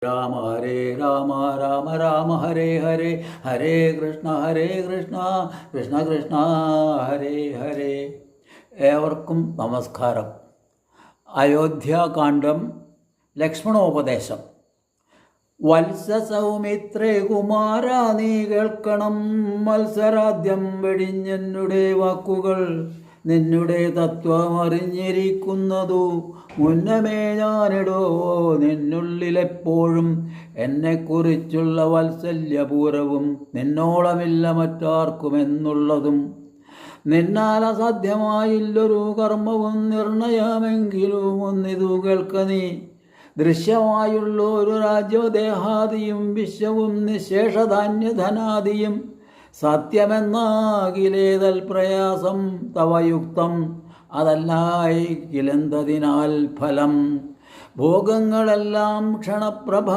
രാമ ഹരേ രാമ രാമ രാമ ഹരേ ഹരേ ഹരേ കൃഷ്ണ കൃഷ്ണ കൃഷ്ണ ഹരേ ഹരേ. ഏവർക്കും നമസ്കാരം. അയോധ്യാകാന്ഡം ലക്ഷ്മണോപദേശം. വത്സ സൗമിത്രേ കുമാര നീ കേൾക്കണം, മത്സരാദ്യം വെടിഞ്ഞെന്നുടെ വാക്കുകൾ. നിന്നുടെ തത്വമറിഞ്ഞിരിക്കുന്നതു മുന്നമേ ഞാനിടോ നിന്നുള്ളിലെപ്പോഴും. എന്നെക്കുറിച്ചുള്ള വാത്സല്യപൂരവും നിന്നോളമില്ല മറ്റാർക്കുമെന്നുള്ളതും. നിന്നാൽ അസാധ്യമായില്ലൊരു കർമ്മവും നിർണയമെങ്കിലും ഒന്നിതു കേൾക്ക നീ. ദൃശ്യമായുള്ളൊരു രാജ്യദേഹാദിയും വിശ്വവും നിശേഷധാന്യധനാദിയും സത്യമെന്നാകിലേതൽ പ്രയാസം തവയുക്തം. അതല്ലായിക്കിലെന്തതിനാൽ ഫലം. ഭോഗങ്ങളെല്ലാം ക്ഷണപ്രഭ